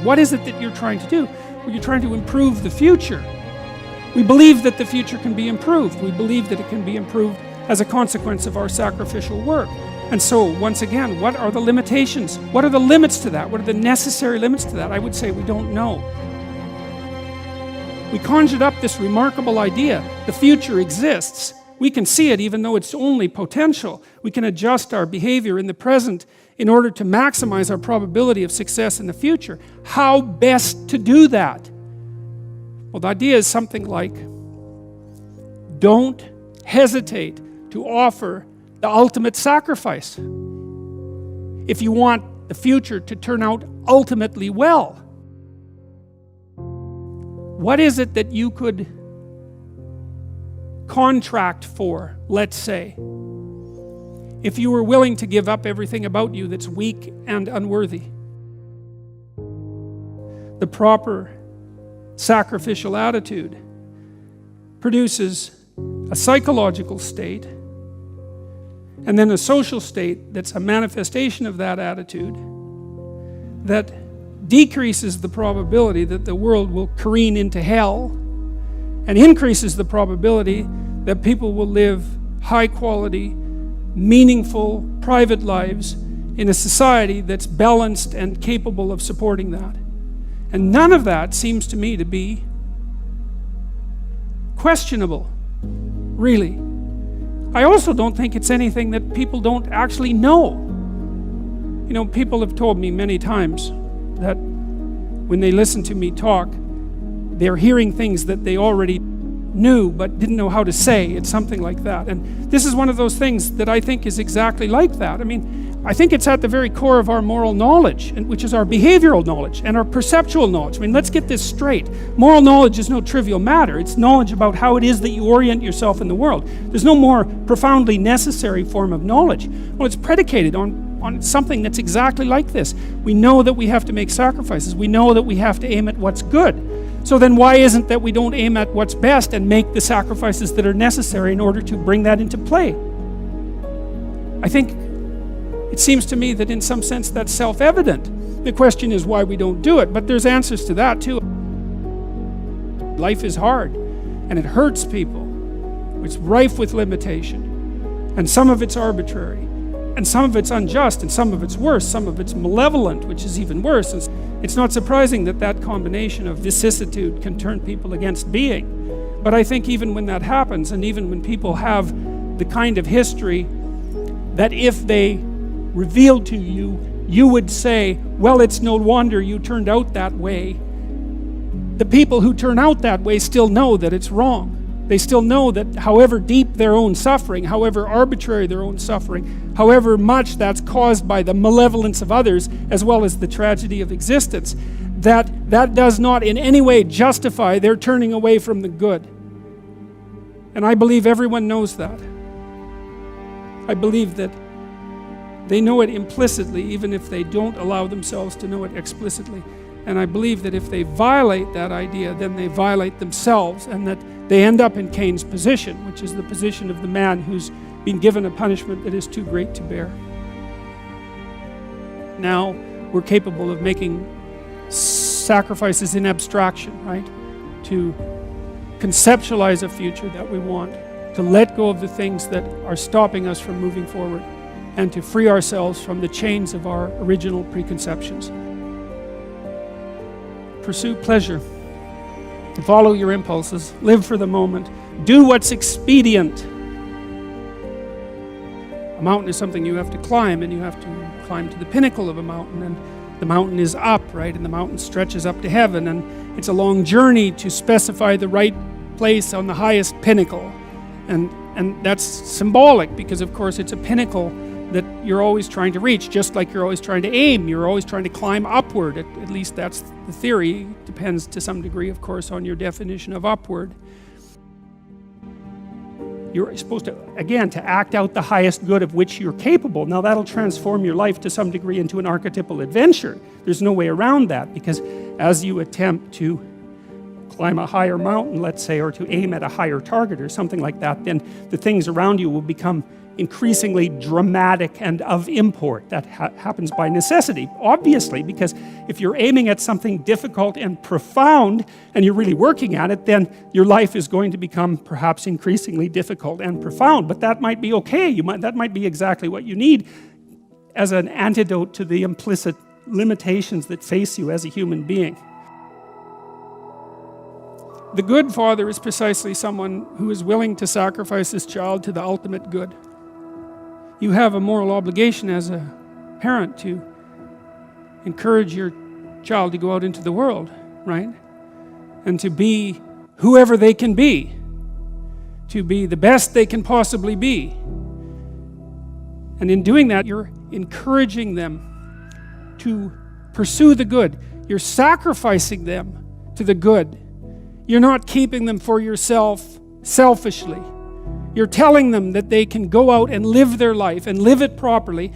What is it that you're trying to do? Well, you're trying to improve the future. We believe that the future can be improved. We believe that it can be improved as a consequence of our sacrificial work. And so, once again, what are the limitations? What are the limits to that? What are the necessary limits to that? I would say we don't know. We conjured up this remarkable idea. The future exists. We can see it even though it's only potential. We can adjust our behavior in the present in order to maximize our probability of success in the future. How best to do that? Well, the idea is something like, don't hesitate to offer the ultimate sacrifice if you want the future to turn out ultimately well. What is it that you could contract for, let's say, if you were willing to give up everything about you that's weak and unworthy? The proper sacrificial attitude produces a psychological state and then a social state that's a manifestation of that attitude that decreases the probability that the world will careen into hell and increases the probability that people will live high quality, meaningful, private lives in a society that's balanced and capable of supporting that. And none of that seems to me to be questionable, really. I also don't think it's anything that people don't actually know. You know, people have told me many times that when they listen to me talk, they're hearing things that they already knew but didn't know how to say. It's something like that. And this is one of those things that I think is exactly like that. I mean, I think it's at the very core of our moral knowledge, which is our behavioral knowledge and our perceptual knowledge. I mean, let's get this straight. Moral knowledge is no trivial matter. It's knowledge about how it is that you orient yourself in the world. There's no more profoundly necessary form of knowledge. Well, it's predicated on something that's exactly like this. We know that we have to make sacrifices. We know that we have to aim at what's good. So then why isn't that we don't aim at what's best and make the sacrifices that are necessary in order to bring that into play? I think it seems to me that in some sense that's self-evident. The question is why we don't do it, but there's answers to that too. Life is hard and it hurts people. It's rife with limitation, and some of it's arbitrary, and some of it's unjust, and some of it's worse, some of it's malevolent, which is even worse. And it's not surprising that that combination of vicissitude can turn people against being. But I think even when that happens, and even when people have the kind of history that if they revealed to you, you would say, well, it's no wonder you turned out that way. The people who turn out that way still know that it's wrong. They still know that however deep their own suffering, however arbitrary their own suffering, however much that's caused by the malevolence of others, as well as the tragedy of existence, that does not in any way justify their turning away from the good. And I believe everyone knows that. I believe that they know it implicitly, even if they don't allow themselves to know it explicitly. And I believe that if they violate that idea, then they violate themselves, and that they end up in Cain's position, which is the position of the man who's been given a punishment that is too great to bear. Now we're capable of making sacrifices in abstraction, right? To conceptualize a future that we want, to let go of the things that are stopping us from moving forward, and to free ourselves from the chains of our original preconceptions. Pursue pleasure. Follow your impulses. Live for the moment. Do what's expedient. A mountain is something you have to climb, and you have to climb to the pinnacle of a mountain, and the mountain is up, right? And the mountain stretches up to heaven, and it's a long journey to specify the right place on the highest pinnacle. And that's symbolic because, of course, it's a pinnacle that you're always trying to reach, just like you're always trying to aim. You're always trying to climb upward. At least that's the theory. It depends to some degree, of course, on your definition of upward. You're supposed to, again, to act out the highest good of which you're capable. Now that'll transform your life to some degree into an archetypal adventure. There's no way around that, because as you attempt to climb a higher mountain, let's say, or to aim at a higher target or something like that, then the things around you will become increasingly dramatic and of import. That happens by necessity, obviously, because if you're aiming at something difficult and profound and you're really working at it, then your life is going to become perhaps increasingly difficult and profound. But that might be okay. That might be exactly what you need as an antidote to the implicit limitations that face you as a human being. The good father is precisely someone who is willing to sacrifice his child to the ultimate good. You have a moral obligation as a parent to encourage your child to go out into the world, right? And to be whoever they can be, to be the best they can possibly be. And in doing that, you're encouraging them to pursue the good. You're sacrificing them to the good. You're not keeping them for yourself selfishly. You're telling them that they can go out and live their life and live it properly,